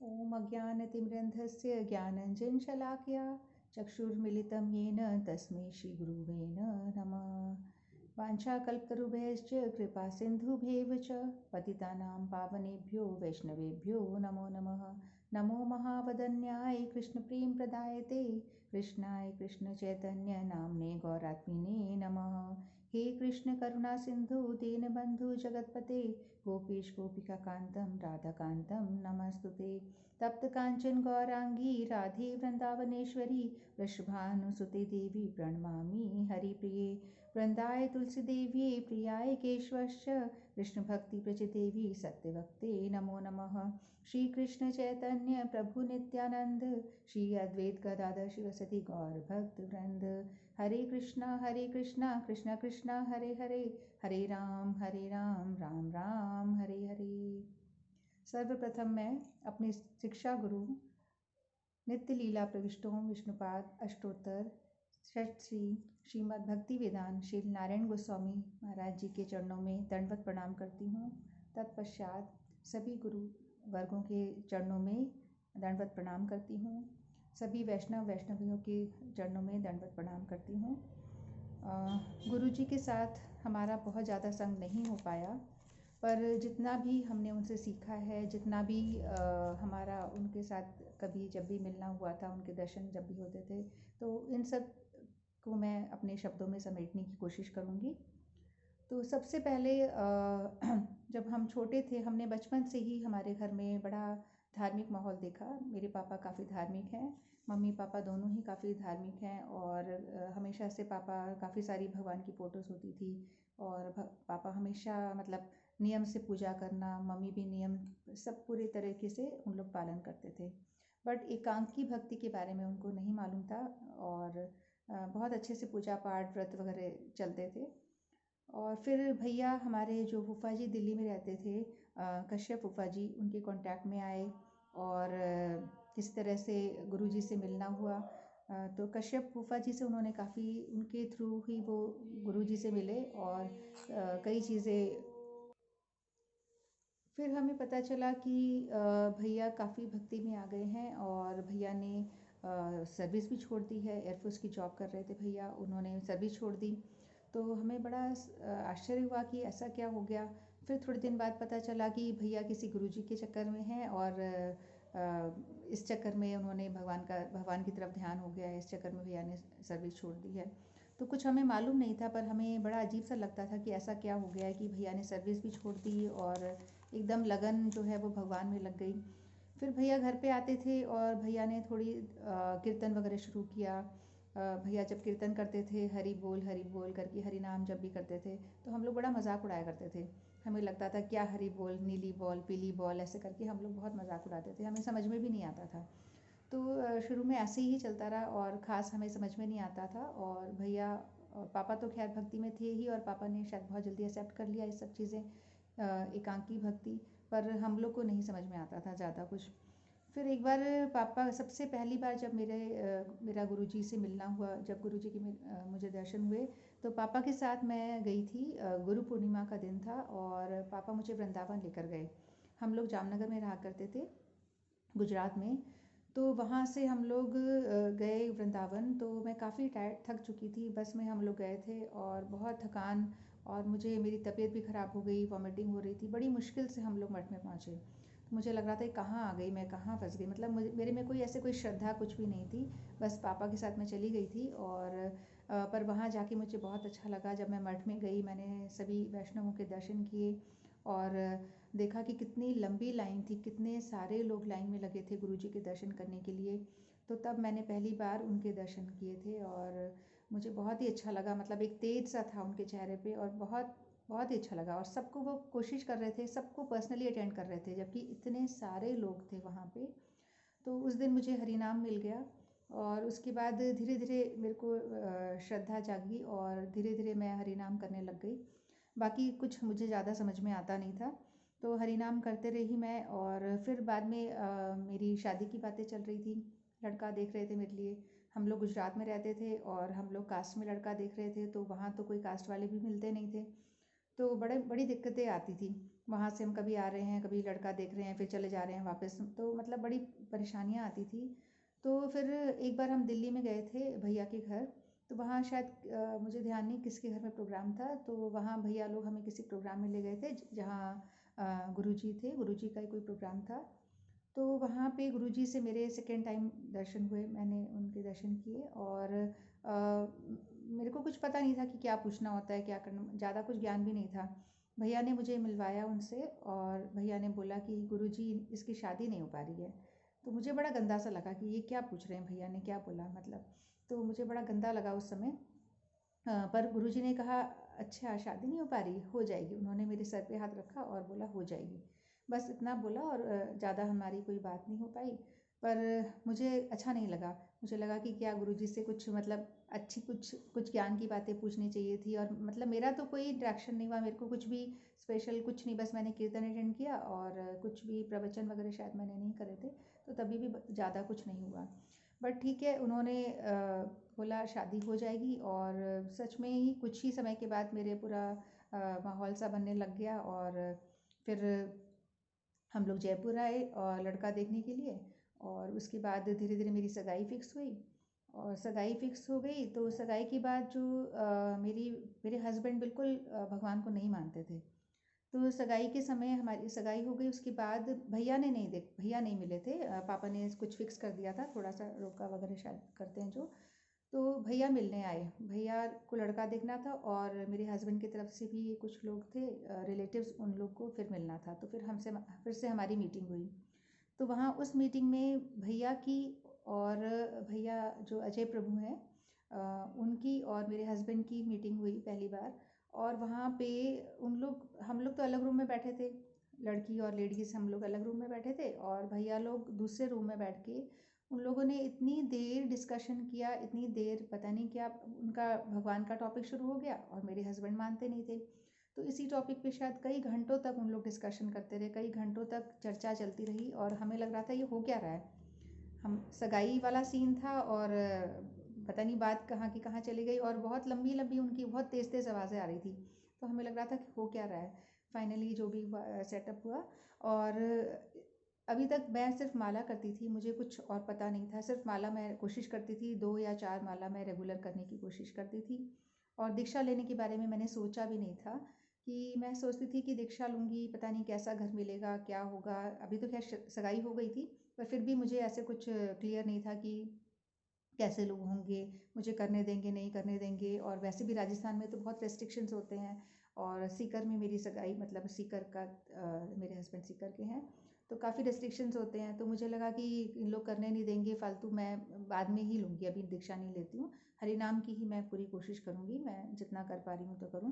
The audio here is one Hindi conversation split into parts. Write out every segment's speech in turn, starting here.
ॐ अज्ञानतिमिरन्धस्य ज्ञानञ्जनशलाकया चक्षुर्मिलितं येन तस्मै श्रीगुरुवे नमः। वाञ्छाकल्पतरुभ्यश्च कृपासिन्धुभ्येव च पतितानां पावनेभ्यो वैष्णवेभ्यो नमो नमः। नमो महावदन्याय कृष्णप्रेमप्रदायते कृष्णाय कृष्णचैतन्य नाम्ने गौरात्मिने नमः। हे कृष्ण करुणा सिन्धु दीनबन्धु जगत्पते गोपीश गोपिकान्तं राधाकान्तं नमस्तुते। तप्त कांचन गौरांगी राधे वृंदावनेश्वरी वृषभानुसुते देवी प्रणमामि हरिप्रिये। वृंदाय तुलसी देव्यै प्रियाय केशवश्च कृष्ण भक्ति प्रच देवी सत्यवक्ते नमो नमः। श्री कृष्ण चैतन्य प्रभु नित्यानंद श्री अद्वैत गदाधर शिवसति गौर भक्त वृंद। हरे कृष्णा कृष्ण कृष्णा हरे हरे हरे राम राम राम हरे हरे। सर्वप्रथम मैं अपने शिक्षा गुरु नित्य लीला प्रविष्टों विष्णुपाद अष्टोत्तर षट श्री श्रीमद् भक्ति वेदांत श्री नारायण गोस्वामी महाराज जी के चरणों में दंडवत प्रणाम करती हूँ। तत्पश्चात सभी गुरु वर्गों के चरणों में दंडवत प्रणाम करती हूँ। सभी वैष्णवियों के चरणों में दंडवत प्रणाम करती हूँ। गुरु जी के साथ हमारा बहुत ज़्यादा संग नहीं हो पाया, पर जितना भी हमने उनसे सीखा है, जितना भी हमारा उनके साथ कभी जब भी मिलना हुआ था, उनके दर्शन जब भी होते थे, तो इन सब को मैं अपने शब्दों में समेटने की कोशिश करूँगी। तो सबसे पहले जब हम छोटे थे, हमने बचपन से ही हमारे घर में बड़ा धार्मिक माहौल देखा। मेरे पापा काफ़ी धार्मिक हैं, मम्मी पापा दोनों ही काफ़ी धार्मिक हैं, और हमेशा से पापा काफ़ी सारी भगवान की फ़ोटोज़ होती थी, और पापा हमेशा मतलब नियम से पूजा करना, मम्मी भी नियम सब पूरे तरीके से उन लोग पालन करते थे। बट एकांकी भक्ति के बारे में उनको नहीं मालूम था, और बहुत अच्छे से पूजा पाठ व्रत वगैरह चलते थे। और फिर भैया हमारे जो फूफा जी दिल्ली में रहते थे, कश्यप फूफा जी, उनके कांटेक्ट में आए, और किस तरह से गुरुजी से मिलना हुआ। तो कश्यप फूफा जी से उन्होंने काफ़ी, उनके थ्रू ही वो गुरुजी से मिले, और कई चीज़ें फिर हमें पता चला कि भैया काफ़ी भक्ति में आ गए हैं, और भैया ने सर्विस भी छोड़ दी है। एयरफोर्स की जॉब कर रहे थे भैया, उन्होंने सर्विस छोड़ दी। तो हमें बड़ा आश्चर्य हुआ कि ऐसा क्या हो गया। फिर थोड़े दिन बाद पता चला कि भैया किसी गुरुजी के चक्कर में हैं, और इस चक्कर में उन्होंने भगवान की तरफ ध्यान हो गया है, इस चक्कर में भैया ने सर्विस छोड़ दी है। तो कुछ हमें मालूम नहीं था, पर हमें बड़ा अजीब सा लगता था कि ऐसा क्या हो गया है कि भैया ने सर्विस भी छोड़ दी, और एकदम लगन जो है वो भगवान में लग गई। फिर भैया घर पे आते थे, और भैया ने थोड़ी कीर्तन वगैरह शुरू किया। भैया जब कीर्तन करते थे, हरि बोल करके हरि नाम जब भी करते थे, तो हम लोग बड़ा मजाक उड़ाया करते थे। हमें लगता था क्या हरि बोल, नीली बॉल, पीली बॉल, ऐसे करके हम लोग बहुत मजाक उड़ाते थे। हमें समझ में भी नहीं आता था। तो शुरू में ऐसे ही चलता रहा, और ख़ास हमें समझ में नहीं आता था। और भैया और पापा तो खैर भक्ति में थे ही, और पापा ने शायद बहुत जल्दी एक्सेप्ट कर लिया ये सब चीज़ें, एकांकी भक्ति। पर हम लोग को नहीं समझ में आता था ज़्यादा कुछ। फिर एक बार पापा, सबसे पहली बार जब मेरा गुरुजी से मिलना हुआ, जब गुरुजी के मुझे दर्शन हुए, तो पापा के साथ मैं गई थी। गुरु पूर्णिमा का दिन था, और पापा मुझे वृंदावन लेकर गए। हम लोग जामनगर में रहा करते थे, गुजरात में। तो वहाँ से हम लोग गए वृंदावन। तो मैं काफ़ी टायर्ड, थक चुकी थी, बस में हम लोग गए थे, और बहुत थकान, और मुझे मेरी तबीयत भी ख़राब हो गई, वॉमिटिंग हो रही थी। बड़ी मुश्किल से हम लोग मठ में पहुँचे। तो मुझे लग रहा था कहाँ आ गई मैं, कहाँ फंस गई। मतलब मेरे में कोई ऐसे कोई श्रद्धा कुछ भी नहीं थी, बस पापा के साथ मैं चली गई थी। और पर वहाँ जाके मुझे बहुत अच्छा लगा। जब मैं मठ में गई, मैंने सभी वैष्णवों के दर्शन किए, और देखा कि कितनी लंबी लाइन थी, कितने सारे लोग लाइन में लगे थे गुरुजी के दर्शन करने के लिए। तो तब मैंने पहली बार उनके दर्शन किए थे, और मुझे बहुत ही अच्छा लगा। मतलब एक तेज सा था उनके चेहरे पे, और बहुत बहुत ही अच्छा लगा। और सबको वो कोशिश कर रहे थे, सबको पर्सनली अटेंड कर रहे थे, जबकि इतने सारे लोग थे वहाँ पे। तो उस दिन मुझे हरि नाम मिल गया, और उसके बाद धीरे धीरे मेरे को श्रद्धा जागी, और धीरे धीरे मैं हरि नाम करने लग गई। बाकी कुछ मुझे ज़्यादा समझ में आता नहीं था, तो हरि नाम करते रही मैं। और फिर बाद में मेरी शादी की बातें चल रही थी, लड़का देख रहे थे मेरे लिए। हम लोग गुजरात में रहते थे, और हम लोग कास्ट में लड़का देख रहे थे, तो वहाँ तो कोई कास्ट वाले भी मिलते नहीं थे, तो बड़ी दिक्कतें आती थी। वहाँ से हम कभी आ रहे हैं, कभी लड़का देख रहे हैं, फिर चले जा रहे हैं वापस, तो मतलब बड़ी परेशानियाँ आती थी। तो फिर एक बार हम दिल्ली में गए थे भैया के घर, तो वहाँ शायद मुझे ध्यान नहीं किसके घर में प्रोग्राम था, तो वहाँ भैया लोग हमें किसी प्रोग्राम में ले गए थे जहाँ गुरुजी थे, गुरुजी का ही कोई प्रोग्राम था। तो वहाँ पे गुरुजी से मेरे सेकेंड टाइम दर्शन हुए, मैंने उनके दर्शन किए और मेरे को कुछ पता नहीं था कि क्या पूछना होता है, क्या करना, ज़्यादा कुछ ज्ञान भी नहीं था। भैया ने मुझे मिलवाया उनसे और भैया ने बोला कि गुरुजी इसकी शादी नहीं हो पा रही है। तो मुझे बड़ा गंदा सा लगा कि ये क्या पूछ रहे हैं, भैया ने क्या बोला मतलब, तो मुझे बड़ा गंदा लगा उस समय। पर गुरुजी ने कहा अच्छा शादी नहीं हो पा रही, हो जाएगी। उन्होंने मेरे सर पे हाथ रखा और बोला हो जाएगी, बस इतना बोला और ज़्यादा हमारी कोई बात नहीं हो पाई। पर मुझे अच्छा नहीं लगा, मुझे लगा कि क्या गुरुजी से कुछ मतलब अच्छी कुछ कुछ ज्ञान की बातें पूछनी चाहिए थी, और मतलब मेरा तो कोई इंटरेक्शन नहीं हुआ, मेरे को कुछ भी स्पेशल कुछ नहीं, बस मैंने कीर्तन अटेंड किया और कुछ भी प्रवचन वगैरह शायद मैंने नहीं करे थे, तो तभी भी ज़्यादा कुछ नहीं हुआ। बट ठीक है, उन्होंने बोला शादी हो जाएगी और सच में ही कुछ ही समय के बाद मेरे पूरा माहौल सा बनने लग गया। और फिर हम लोग जयपुर आए और लड़का देखने के लिए, और उसके बाद धीरे धीरे मेरी सगाई फिक्स हुई। और सगाई फिक्स हो गई तो सगाई के बाद जो मेरे हस्बैंड बिल्कुल भगवान को नहीं मानते थे। तो सगाई के समय हमारी सगाई हो गई, उसके बाद भैया नहीं मिले थे, पापा ने कुछ फिक्स कर दिया था, थोड़ा सा रोका वगैरह शायद करते हैं जो, तो भैया मिलने आए। भैया को लड़का देखना था और मेरे हस्बैंड की तरफ से भी कुछ लोग थे रिलेटिव्स, उन लोग को फिर मिलना था, तो फिर से हमारी मीटिंग हुई। तो वहाँ उस मीटिंग में भैया की और भैया जो अजय प्रभु हैं उनकी और मेरे हस्बैंड की मीटिंग हुई पहली बार। और वहाँ पे हम लोग तो अलग रूम में बैठे थे, लड़की और लेडीज़ हम लोग अलग रूम में बैठे थे, और भैया लोग दूसरे रूम में बैठ के उन लोगों ने इतनी देर डिस्कशन किया, इतनी देर पता नहीं क्या, उनका भगवान का टॉपिक शुरू हो गया और मेरे हस्बैंड मानते नहीं थे। तो इसी टॉपिक पे शायद कई घंटों तक उन लोग डिस्कशन करते रहे, कई घंटों तक चर्चा चलती रही, और हमें लग रहा था ये हो क्या रहा है। हम सगाई वाला सीन था और पता नहीं बात कहाँ की कहाँ चली गई, और बहुत लंबी लंबी उनकी बहुत तेज़ तेज़ आवाज़ें आ रही थी, तो हमें लग रहा था कि हो क्या रहा है। फाइनली जो भी सेटअप हुआ, और अभी तक मैं सिर्फ माला करती थी, मुझे कुछ और पता नहीं था, सिर्फ माला मैं कोशिश करती थी, 2 या 4 माला मैं रेगुलर करने की कोशिश करती थी। और दीक्षा लेने के बारे में मैंने सोचा भी नहीं था, कि मैं सोचती थी कि दीक्षा लूँगी पता नहीं कैसा घर मिलेगा, क्या होगा। अभी तो खैर सगाई हो गई थी, पर फिर भी मुझे ऐसे कुछ क्लियर नहीं था कि कैसे लोग होंगे, मुझे करने देंगे नहीं करने देंगे, और वैसे भी राजस्थान में तो बहुत रेस्ट्रिक्शंस होते हैं। और सीकर में मेरी सगाई, मतलब सीकर का मेरे हस्बैंड सीकर के हैं, तो काफ़ी रेस्ट्रिक्शंस होते हैं, तो मुझे लगा कि इन लोग करने नहीं देंगे, फालतू मैं बाद में ही लूँगी, अभी दीक्षा नहीं लेती हूँ, हरि नाम की ही मैं पूरी कोशिश करूँगी, मैं जितना कर पा रही हूँ तो करूँ।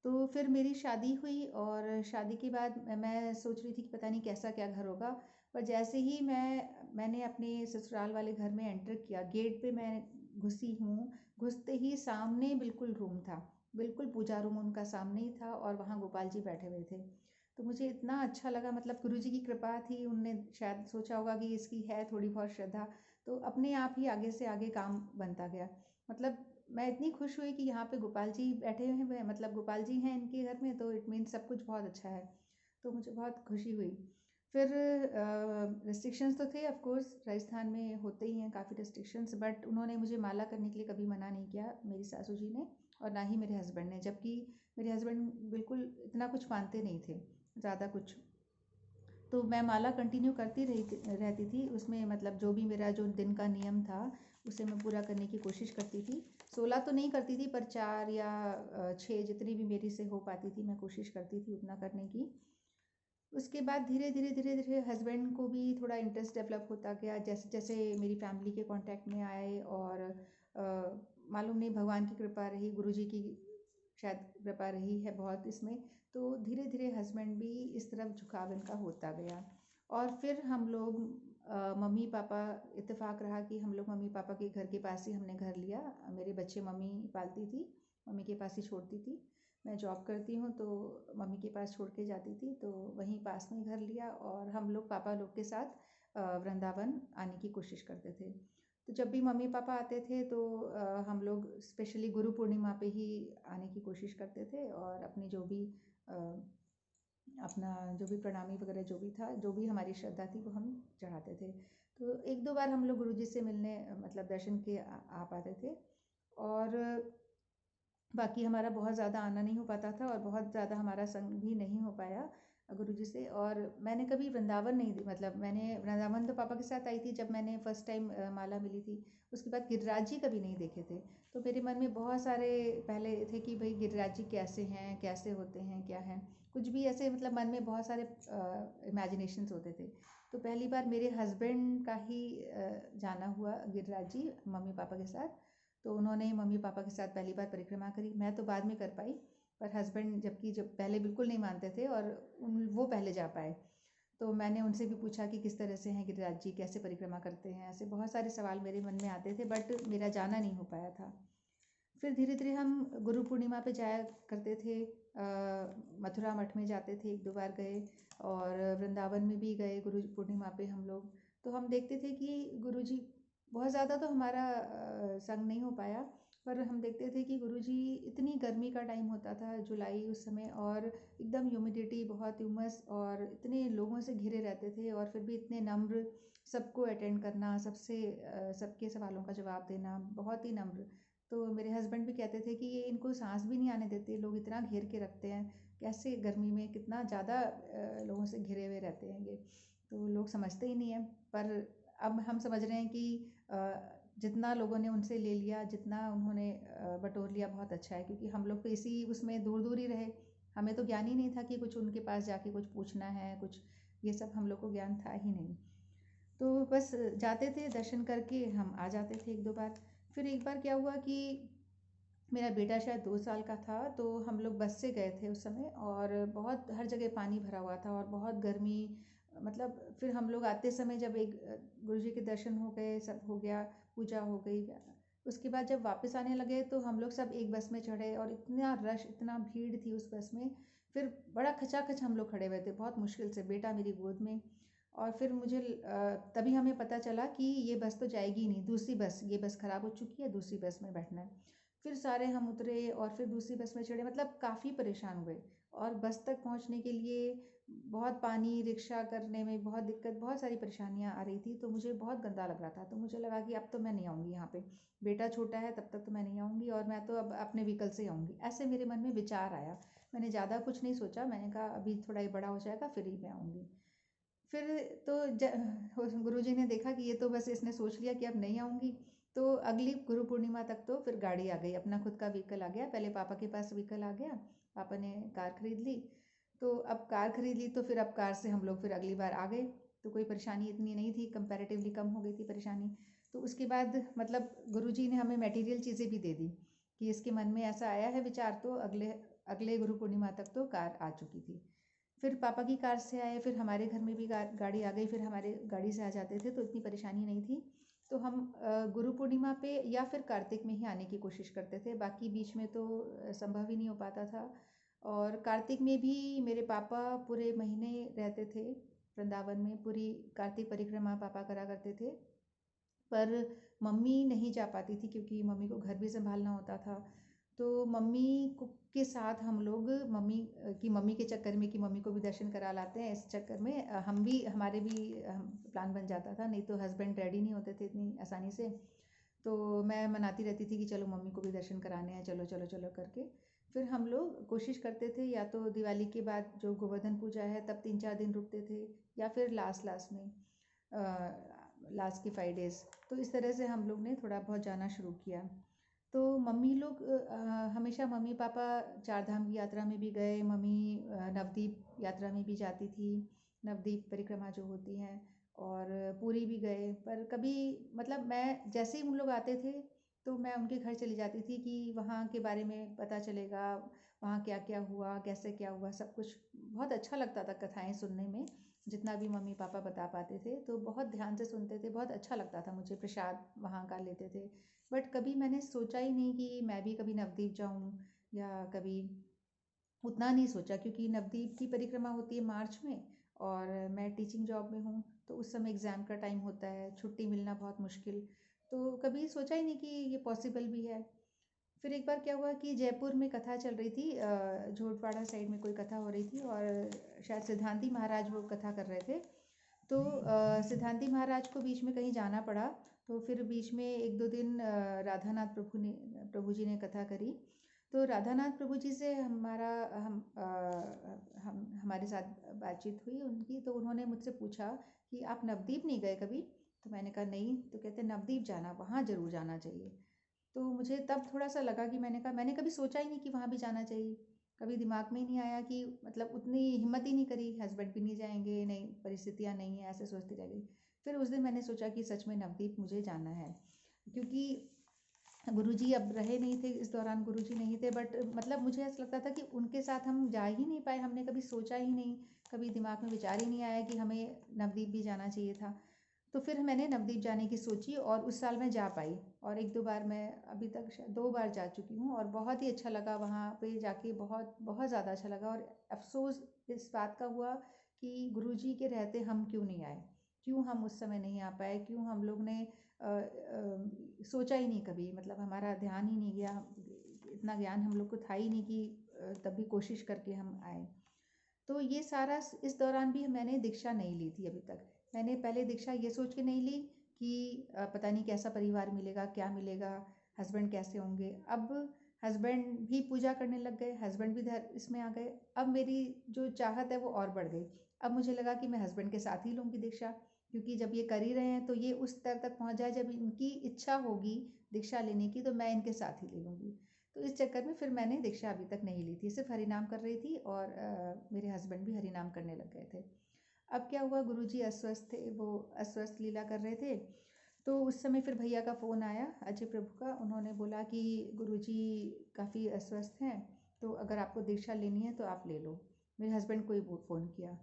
तो फिर मेरी शादी हुई, और शादी के बाद मैं सोच रही थी कि पता नहीं कैसा क्या घर होगा, पर जैसे ही मैंने अपने ससुराल वाले घर में एंटर किया, गेट पे मैं घुसी हूँ, घुसते ही सामने बिल्कुल रूम था, बिल्कुल पूजा रूम उनका सामने ही था, और वहाँ गोपाल जी बैठे हुए थे। तो मुझे इतना अच्छा लगा, मतलब गुरु जी की कृपा थी, उनने शायद सोचा होगा कि इसकी है थोड़ी बहुत श्रद्धा, तो अपने आप ही आगे से आगे काम बनता गया। मतलब मैं इतनी खुश हुई कि यहाँ पे गोपाल जी बैठे हुए हैं, मतलब गोपाल जी हैं इनके घर में, तो इट मीन्स सब कुछ बहुत अच्छा है, तो मुझे बहुत खुशी हुई। फिर रिस्ट्रिक्शंस तो थे ऑफ कोर्स, राजस्थान में होते ही हैं काफ़ी रिस्ट्रिक्शंस, बट उन्होंने मुझे माला करने के लिए कभी मना नहीं किया, मेरी सासू जी ने, और ना ही मेरे हस्बैंड ने, जबकि मेरे हस्बैंड बिल्कुल इतना कुछ मानते नहीं थे, ज़्यादा कुछ। तो मैं माला कंटिन्यू करती रहती थी उसमें, मतलब जो भी मेरा जो दिन का नियम था उसे मैं पूरा करने की कोशिश करती थी। 16 तो नहीं करती थी, पर 4 या 6 जितनी भी मेरी से हो पाती थी मैं कोशिश करती थी उतना करने की। उसके बाद धीरे धीरे हस्बैंड को भी थोड़ा इंटरेस्ट डेवलप होता गया, जैसे जैसे मेरी फैमिली के कांटेक्ट में आए, और मालूम नहीं भगवान की कृपा रही, गुरुजी की शायद कृपा रही है बहुत इसमें, तो धीरे धीरे हस्बैंड भी इस तरफ झुकाव इनका होता गया। और फिर हम लोग मम्मी पापा, इत्तेफाक रहा कि हम लोग मम्मी पापा के घर के पास ही हमने घर लिया। मेरे बच्चे मम्मी पालती थी, मम्मी के पास ही छोड़ती थी, मैं जॉब करती हूँ तो मम्मी के पास छोड़ के जाती थी, तो वहीं पास में घर लिया, और हम लोग पापा लोग के साथ वृंदावन आने की कोशिश करते थे। तो जब भी मम्मी पापा आते थे तो हम लोग स्पेशली गुरु पूर्णिमा पे ही आने की कोशिश करते थे, और अपनी जो भी अपना जो भी प्रणामी वगैरह जो भी था, जो भी हमारी श्रद्धा थी वो हम चढ़ाते थे। तो 1-2 बार हम लोग गुरुजी से मिलने मतलब दर्शन के आ पाते थे, और बाकी हमारा बहुत ज़्यादा आना नहीं हो पाता था और बहुत ज़्यादा हमारा संग भी नहीं हो पाया गुरुजी से। और मैंने कभी वृंदावन नहीं मतलब मैंने वृंदावन तो पापा के साथ आई थी जब मैंने फर्स्ट टाइम माला मिली थी। उसके बाद गिरिराज जी कभी नहीं देखे थे। तो मेरे मन में बहुत सारे पहले थे कि भाई गिरिराज जी कैसे हैं, कैसे होते हैं, क्या हैं, कुछ भी ऐसे मतलब मन में बहुत सारे इमेजिनेशंस होते थे। तो पहली बार मेरे हस्बैंड का ही जाना हुआ गिरिराज जी मम्मी पापा के साथ। तो उन्होंने मम्मी पापा के साथ पहली बार परिक्रमा करी, मैं तो बाद में कर पाई, पर हस्बैंड जब पहले बिल्कुल नहीं मानते थे और वो पहले जा पाए। तो मैंने उनसे भी पूछा कि किस तरह से हैं गिरिराज जी, कैसे परिक्रमा करते हैं, ऐसे बहुत सारे सवाल मेरे मन में आते थे, बट मेरा जाना नहीं हो पाया था। फिर धीरे धीरे हम गुरु पूर्णिमा पे जाया करते थे, मथुरा मठ में जाते थे, 1-2 बार गए, और वृंदावन में भी गए गुरु पूर्णिमा पे हम लोग। तो हम देखते थे कि गुरु जी बहुत ज़्यादा तो हमारा संग नहीं हो पाया, पर हम देखते थे कि गुरु जी इतनी गर्मी का टाइम होता था जुलाई उस समय, और एकदम ह्यूमिडिटी बहुत, ह्यूमस, और इतने लोगों से घिरे रहते थे, और फिर भी इतने नम्र, सबको अटेंड करना, सबसे सबके सवालों का जवाब देना, बहुत ही नम्र। तो मेरे हस्बैंड भी कहते थे कि ये इनको सांस भी नहीं आने देते, लोग इतना घेर के रखते हैं, कैसे गर्मी में कितना ज़्यादा लोगों से घिरे हुए रहते हैं ये, तो लोग समझते ही नहीं हैं। पर अब हम समझ रहे हैं कि जितना लोगों ने उनसे ले लिया, जितना उन्होंने बटोर लिया, बहुत अच्छा है, क्योंकि हम लोग तो इसी उसमें दूर दूर ही रहे, हमें तो ज्ञान ही नहीं था कि कुछ उनके पास जाके कुछ पूछना है, कुछ ये सब हम लोग को ज्ञान था ही नहीं। तो बस जाते थे, दर्शन करके हम आ जाते थे 1-2 बार। फिर एक बार क्या हुआ कि मेरा बेटा शायद 2 साल का था, तो हम लोग बस से गए थे उस समय, और बहुत हर जगह पानी भरा हुआ था और बहुत गर्मी, मतलब फिर हम लोग आते समय जब एक गुरु जी के दर्शन हो गए, सब हो गया, पूजा हो गई, उसके बाद जब वापस आने लगे तो हम लोग सब एक बस में चढ़े, और इतना रश, इतना भीड़ थी उस बस में। फिर बड़ा खचाखच हम लोग खड़े हुए थे, बहुत मुश्किल से, बेटा मेरी गोद में। और फिर मुझे तभी हमें पता चला कि ये बस तो जाएगी ही नहीं, दूसरी बस, ये बस ख़राब हो चुकी है, दूसरी बस में बैठना है। फिर सारे हम उतरे और फिर दूसरी बस में चढ़े, मतलब काफ़ी परेशान हुए, और बस तक पहुंचने के लिए बहुत पानी, रिक्शा करने में बहुत दिक्कत, बहुत सारी परेशानियां आ रही थी, तो मुझे बहुत गंदा लग रहा था। तो मुझे लगा कि अब तो मैं नहीं आऊँगी यहाँ पे, बेटा छोटा है, तब तक तो मैं नहीं आऊँगी, और मैं तो अब अपने व्हीकल से आऊँगी, ऐसे मेरे मन में विचार आया। मैंने ज़्यादा कुछ नहीं सोचा, मैंने कहा अभी थोड़ा ये बड़ा हो जाएगा फिर ही मैं आऊँगी। फिर तो गुरुजी ने देखा कि ये तो बस इसने सोच लिया कि अब नहीं आऊँगी, तो अगली गुरु पूर्णिमा तक तो फिर गाड़ी आ गई, अपना खुद का व्हीकल आ गया, पहले पापा के पास व्हीकल आ गया, पापा ने कार खरीद ली। तो अब कार खरीद ली तो फिर अब कार से हम लोग फिर अगली बार आ गए, तो कोई परेशानी इतनी नहीं थी, कंपैरेटिवली कम हो गई थी परेशानी। तो उसके बाद मतलब गुरुजी ने हमें मटेरियल चीज़ें भी दे दी कि इसके मन में ऐसा आया है विचार, तो अगले अगले गुरु पूर्णिमा तक तो कार आ चुकी थी। फिर पापा की कार से आए, फिर हमारे घर में भी गाड़ी आ गई, फिर हमारे गाड़ी से आ जाते थे, तो इतनी परेशानी नहीं थी। तो हम गुरु पूर्णिमा पे या फिर कार्तिक में ही आने की कोशिश करते थे, बाकी बीच में तो संभव ही नहीं हो पाता था। और कार्तिक में भी मेरे पापा पूरे महीने रहते थे वृंदावन में, पूरी कार्तिक परिक्रमा पापा करा करते थे। पर मम्मी नहीं जा पाती थी क्योंकि मम्मी को घर भी संभालना होता था। तो मम्मी के साथ हम लोग मम्मी के चक्कर में कि मम्मी को भी दर्शन करा लाते हैं, इस चक्कर में हमारे भी प्लान बन जाता था, नहीं तो हस्बैंड रेडी नहीं होते थे इतनी आसानी से। तो मैं मनाती रहती थी कि चलो मम्मी को भी दर्शन कराने हैं, चलो चलो चलो करके। फिर हम लोग कोशिश करते थे, या तो दिवाली के बाद जो गोवर्धन पूजा है तब 3-4 दिन रुकते थे, या फिर लास्ट लास्ट में लास्ट के 5 डेज़। तो इस तरह से हम लोग ने थोड़ा बहुत जाना शुरू किया। तो मम्मी लोग हमेशा, मम्मी पापा चार धाम की यात्रा में भी गए, मम्मी नवदीप यात्रा में भी जाती थी, नवदीप परिक्रमा जो होती हैं, और पुरी भी गए। पर कभी मतलब मैं जैसे ही उन लोग आते थे तो मैं उनके घर चली जाती थी कि वहाँ के बारे में पता चलेगा, वहाँ क्या क्या हुआ, कैसे क्या हुआ, सब कुछ बहुत अच्छा लगता था कथाएं सुनने में। जितना भी मम्मी पापा बता पाते थे तो बहुत ध्यान से सुनते थे, बहुत अच्छा लगता था मुझे, प्रसाद वहाँ का लेते थे। बट कभी मैंने सोचा ही नहीं कि मैं भी कभी नवदीप जाऊँ, या कभी उतना नहीं सोचा, क्योंकि नवदीप की परिक्रमा होती है मार्च में, और मैं टीचिंग जॉब में हूँ, तो उस समय एग्ज़ाम का टाइम होता है, छुट्टी मिलना बहुत मुश्किल। तो कभी सोचा ही नहीं कि ये पॉसिबल भी है। फिर एक बार क्या हुआ कि जयपुर में कथा चल रही थी, झोटवाड़ा साइड में कोई कथा हो रही थी और शायद सिद्धांती महाराज वो कथा कर रहे थे। तो सिद्धांती महाराज को बीच में कहीं जाना पड़ा, तो फिर बीच में एक दो दिन राधानाथ प्रभु जी ने कथा करी। तो राधानाथ प्रभु जी से हमारे साथ बातचीत हुई उनकी। तो उन्होंने मुझसे पूछा कि आप नवद्वीप नहीं गए कभी? तो मैंने कहा नहीं। तो कहते नवद्वीप जाना, वहाँ ज़रूर जाना चाहिए। तो मुझे तब थोड़ा सा लगा कि मैंने कहा मैंने कभी सोचा ही नहीं कि वहाँ भी जाना चाहिए, कभी दिमाग में ही नहीं आया कि मतलब उतनी हिम्मत ही नहीं करी, हस्बैंड भी नहीं जाएंगे, नहीं परिस्थितियाँ नहीं है, ऐसे सोचती रह गई। फिर उस दिन मैंने सोचा कि सच में नवद्वीप मुझे जाना है, क्योंकि गुरुजी अब रहे नहीं थे इस दौरान, गुरुजी नहीं थे, बट मतलब मुझे ऐसा लगता था कि उनके साथ हम जा ही नहीं पाए, हमने कभी सोचा ही नहीं, कभी दिमाग में विचार ही नहीं आया कि हमें नवद्वीप भी जाना चाहिए था। तो फिर मैंने नवद्वीप जाने की सोची और उस साल मैं जा पाई, और एक दो बार, मैं अभी तक शायद 2 बार जा चुकी हूँ और बहुत ही अच्छा लगा वहाँ पे जाके, बहुत बहुत ज़्यादा अच्छा लगा। और अफसोस इस बात का हुआ कि गुरुजी के रहते हम क्यों नहीं आए, क्यों हम उस समय नहीं आ पाए, क्यों हम लोग ने सोचा ही नहीं कभी, मतलब हमारा ध्यान ही नहीं गया, इतना ज्ञान हम लोग को था ही नहीं कि तब भी कोशिश करके हम आए। तो ये सारा इस दौरान भी मैंने दीक्षा नहीं ली थी अभी तक। मैंने पहले दीक्षा ये सोच के नहीं ली कि पता नहीं कैसा परिवार मिलेगा, क्या मिलेगा, हस्बैंड कैसे होंगे। अब हस्बैंड भी पूजा करने लग गए, हस्बैंड भी इसमें आ गए। अब मेरी जो चाहत है वो और बढ़ गई। अब मुझे लगा कि मैं हस्बैंड के साथ ही लूँगी दीक्षा, क्योंकि जब ये कर ही रहे हैं तो ये उस स्तर तक पहुँच जाए, जब इनकी इच्छा होगी दीक्षा लेने की तो मैं इनके साथ ही ले लूँगी। तो इस चक्कर में फिर मैंने दीक्षा अभी तक नहीं ली थी, सिर्फ हरिनाम कर रही थी और मेरे हस्बैंड भी हरिनाम करने लग गए थे। अब क्या हुआ, गुरुजी अस्वस्थ थे, वो अस्वस्थ लीला कर रहे थे। तो उस समय फिर भैया का फ़ोन आया, अजय प्रभु का। उन्होंने बोला कि गुरुजी काफ़ी अस्वस्थ हैं, तो अगर आपको दीक्षा लेनी है तो आप ले लो। मेरे हस्बैंड को ही फ़ोन किया।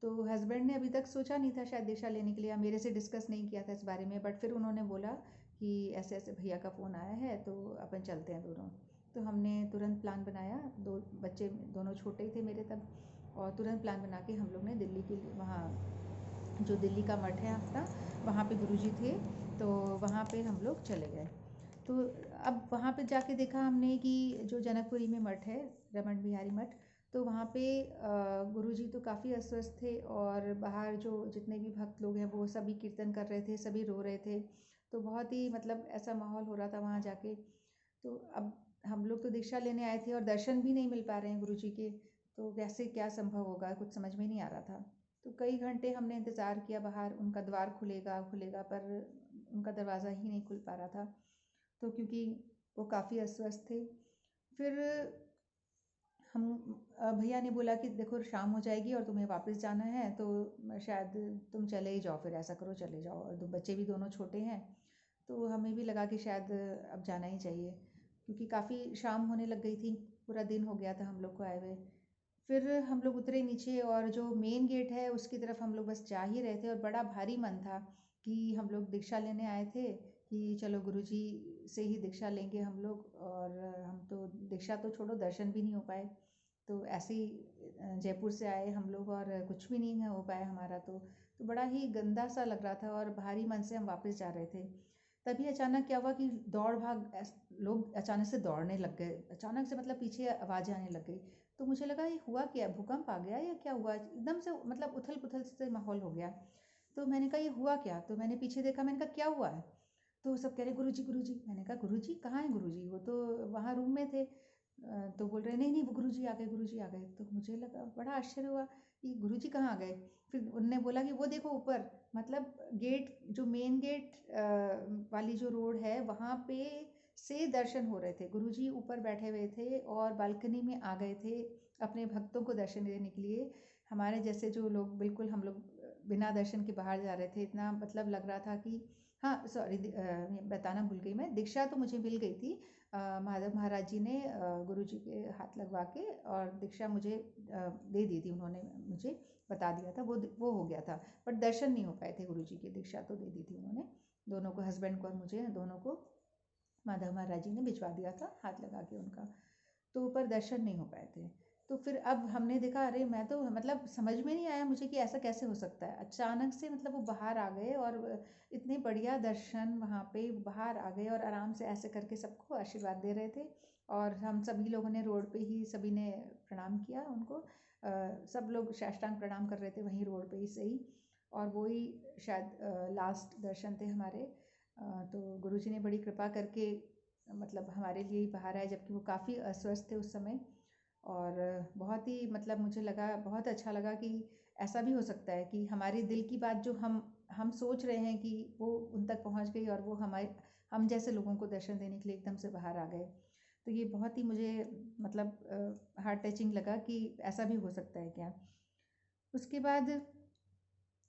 तो हस्बैंड ने अभी तक सोचा नहीं था शायद दीक्षा लेने के लिए, मेरे से डिस्कस नहीं किया था इस बारे में, बट फिर उन्होंने बोला कि ऐसे ऐसे भैया का फ़ोन आया है तो अपन चलते हैं दोनों। तो हमने तुरंत प्लान बनाया, दो बच्चे दोनों छोटे ही थे मेरे तब, और तुरंत प्लान बना के हम लोग ने दिल्ली के वहाँ, जो दिल्ली का मठ है अपना, वहाँ पे गुरुजी थे, तो वहाँ पे हम लोग चले गए। तो अब वहाँ पे जाके देखा हमने कि जो जनकपुरी में मठ है, रमन बिहारी मठ, तो वहाँ पे गुरुजी तो काफ़ी अस्वस्थ थे, और बाहर जो जितने भी भक्त लोग हैं वो सभी कीर्तन कर रहे थे, सभी रो रहे थे। तो बहुत ही मतलब ऐसा माहौल हो रहा था वहाँ जाके। तो अब हम लोग तो दीक्षा लेने आए थे और दर्शन भी नहीं मिल पा रहे हैं गुरुजी के, तो कैसे क्या संभव होगा, कुछ समझ में नहीं आ रहा था। तो कई घंटे हमने इंतज़ार किया बाहर, उनका द्वार खुलेगा खुलेगा, पर उनका दरवाज़ा ही नहीं खुल पा रहा था, तो क्योंकि वो काफ़ी अस्वस्थ थे। फिर हम भैया ने बोला कि देखो शाम हो जाएगी और तुम्हें वापस जाना है, तो शायद तुम चले ही जाओ, फिर ऐसा करो चले जाओ, और बच्चे भी दोनों छोटे हैं। तो हमें भी लगा कि शायद अब जाना ही चाहिए, क्योंकि काफ़ी शाम होने लग गई थी, पूरा दिन हो गया था हम लोग को आए हुए। फिर हम लोग उतरे नीचे, और जो मेन गेट है उसकी तरफ हम लोग बस जा ही रहे थे, और बड़ा भारी मन था कि हम लोग दीक्षा लेने आए थे, कि चलो गुरुजी से ही दीक्षा लेंगे हम लोग, और हम तो दीक्षा तो छोड़ो, दर्शन भी नहीं हो पाए। तो ऐसे ही जयपुर से आए हम लोग और कुछ भी नहीं हो पाया हमारा, तो बड़ा ही गंदा सा लग रहा था, और भारी मन से हम वापस जा रहे थे। तभी अचानक क्या हुआ कि दौड़ भाग लोग अचानक से दौड़ने लग गए, अचानक से मतलब पीछे आवाज़ें आने लग गई। तो मुझे लगा ये हुआ क्या, भूकंप आ गया या क्या हुआ, एकदम से मतलब उथल पुथल से माहौल हो गया। तो मैंने कहा ये हुआ क्या, तो मैंने पीछे देखा, मैंने कहा क्या हुआ है। तो सब कह रहे गुरुजी गुरुजी। मैंने कहा गुरुजी कहाँ है गुरुजी, वो तो वहाँ रूम में थे। तो बोल रहे नहीं नहीं वो गुरुजी आ गए, गुरुजी आ गए। तो मुझे लगा, बड़ा आश्चर्य हुआ कि गुरुजी कहाँ आ गए। फिर उनने बोला कि वो देखो ऊपर, मतलब गेट, जो मेन गेट वाली जो रोड है वहाँ पे से दर्शन हो रहे थे, गुरुजी ऊपर बैठे हुए थे और बालकनी में आ गए थे अपने भक्तों को दर्शन देने के लिए। हमारे जैसे जो लोग, बिल्कुल हम लोग बिना दर्शन के बाहर जा रहे थे, इतना मतलब लग रहा था कि, हाँ सॉरी बताना भूल गई मैं, दीक्षा तो मुझे मिल गई थी। माधव महाराज जी ने गुरुजी के हाथ लगवा के और दीक्षा मुझे दे दी थी, उन्होंने मुझे बता दिया था, वो हो गया था। बट दर्शन नहीं हो पाए थे गुरुजी के, दीक्षा तो दे दी थी उन्होंने दोनों को, हस्बैंड को और मुझे, दोनों को माधव महाराज जी ने भिजवा दिया था हाथ लगा के उनका। तो ऊपर दर्शन नहीं हो पाए थे। तो फिर अब हमने देखा, अरे मैं तो मतलब समझ में नहीं आया मुझे कि ऐसा कैसे हो सकता है, अचानक से मतलब वो बाहर आ गए और इतने बढ़िया दर्शन, वहाँ पे बाहर आ गए और आराम से ऐसे करके सबको आशीर्वाद दे रहे थे। और हम सभी लोगों ने रोड पे ही सभी ने प्रणाम किया उनको। सब लोग साष्टांग प्रणाम कर रहे थे वहीं रोड पे ही सही, और वो ही शायद लास्ट दर्शन थे हमारे। तो गुरुजी ने बड़ी कृपा करके मतलब हमारे लिए ही बाहर आए, जबकि वो काफ़ी अस्वस्थ थे उस समय। और बहुत ही मतलब मुझे लगा, बहुत अच्छा लगा कि ऐसा भी हो सकता है कि हमारे दिल की बात जो हम सोच रहे हैं कि वो उन तक पहुंच गई, और वो हम जैसे लोगों को दर्शन देने के लिए एकदम से बाहर आ गए। तो ये बहुत ही मुझे मतलब हार्ट टचिंग लगा कि ऐसा भी हो सकता है क्या। उसके बाद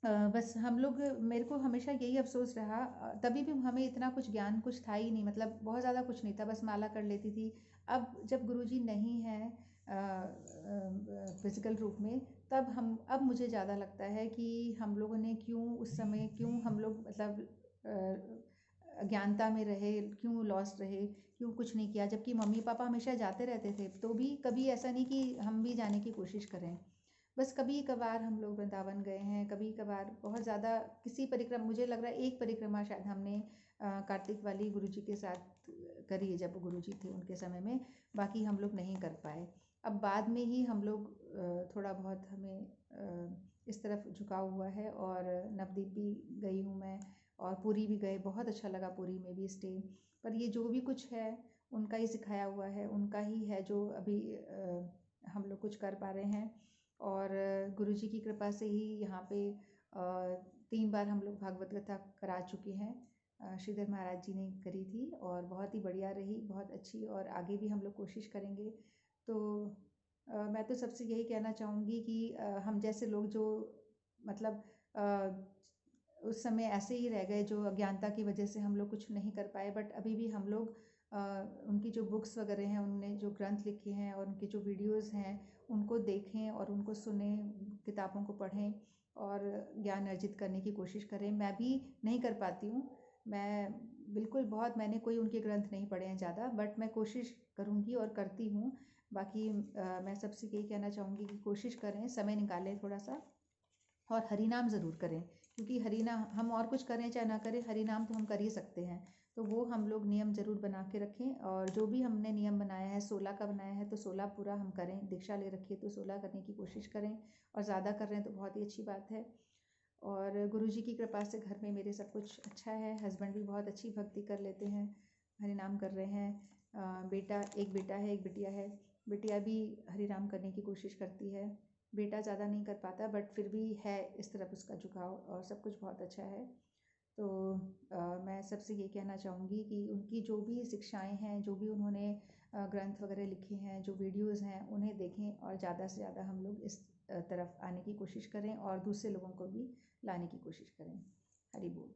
बस हम लोग, मेरे को हमेशा यही अफ़सोस रहा, तभी भी हमें इतना कुछ ज्ञान कुछ था ही नहीं, मतलब बहुत ज़्यादा कुछ नहीं था, बस माला कर लेती थी। अब जब गुरुजी नहीं हैं फिज़िकल रूप में, अब मुझे ज़्यादा लगता है कि हम लोगों ने क्यों उस समय, क्यों हम लोग मतलब अज्ञानता में रहे, क्यों लॉस्ट रहे, क्यों कुछ नहीं किया, जबकि मम्मी पापा हमेशा जाते रहते थे, तो भी कभी ऐसा नहीं कि हम भी जाने की कोशिश करें। बस कभी कभार हम लोग वृंदावन गए हैं, कभी कभार, बहुत ज़्यादा किसी परिक्रमा, मुझे लग रहा है एक परिक्रमा शायद हमने कार्तिक वाली गुरुजी के साथ करी है, जब गुरुजी थे उनके समय में, बाकी हम लोग नहीं कर पाए। अब बाद में ही हम लोग थोड़ा बहुत हमें इस तरफ झुकाव हुआ है, और नवद्वीप भी गई हूँ मैं, और पुरी भी गए, बहुत अच्छा लगा पुरी में भी स्टे। पर ये जो भी कुछ है उनका ही सिखाया हुआ है, उनका ही है जो अभी हम लोग कुछ कर पा रहे हैं। और गुरुजी की कृपा से ही यहाँ पे 3 बार हम लोग भागवत कथा करा चुके हैं। श्रीधर महाराज जी ने करी थी और बहुत ही बढ़िया रही, बहुत अच्छी, और आगे भी हम लोग कोशिश करेंगे। तो मैं तो सबसे यही कहना चाहूँगी कि हम जैसे लोग जो मतलब उस समय ऐसे ही रह गए, जो अज्ञानता की वजह से हम लोग कुछ नहीं कर पाए, बट अभी भी हम लोग उनकी जो बुक्स वगैरह हैं, उनने जो ग्रंथ लिखे हैं और उनके जो वीडियोस हैं उनको देखें और उनको सुने, किताबों को पढ़ें और ज्ञान अर्जित करने की कोशिश करें। मैं भी नहीं कर पाती हूँ, मैं बिल्कुल बहुत, मैंने कोई उनके ग्रंथ नहीं पढ़े हैं ज़्यादा, बट मैं कोशिश करूँगी और करती हूँ। बाकी मैं सबसे यही कहना चाहूँगी कि कोशिश करें, समय निकालें थोड़ा सा, और हरि नाम ज़रूर करें, क्योंकि हरि नाम, हम और कुछ करें चाहे ना करें, हरि नाम तो हम कर ही सकते हैं। तो वो हम लोग नियम ज़रूर बना के रखें, और जो भी हमने नियम बनाया है, 16 का बनाया है तो 16 पूरा हम करें। दीक्षा ले रखी है तो 16 करने की कोशिश करें, और ज़्यादा कर रहे हैं तो बहुत ही अच्छी बात है। और गुरुजी की कृपा से घर में मेरे सब कुछ अच्छा है, हस्बैंड भी बहुत अच्छी भक्ति कर लेते हैं, हरि नाम कर रहे हैं। एक बेटा है, एक बिटिया है, बिटिया भी हरि नाम करने की कोशिश करती है। बेटा ज़्यादा नहीं कर पाता, बट फिर भी है इस तरफ उसका झुकाव, और सब कुछ बहुत अच्छा है। तो मैं सबसे ये कहना चाहूँगी कि उनकी जो भी शिक्षाएं हैं, जो भी उन्होंने ग्रंथ वगैरह लिखे हैं, जो वीडियोस हैं, उन्हें देखें, और ज़्यादा से ज़्यादा हम लोग इस तरफ आने की कोशिश करें और दूसरे लोगों को भी लाने की कोशिश करें। हरि बोल।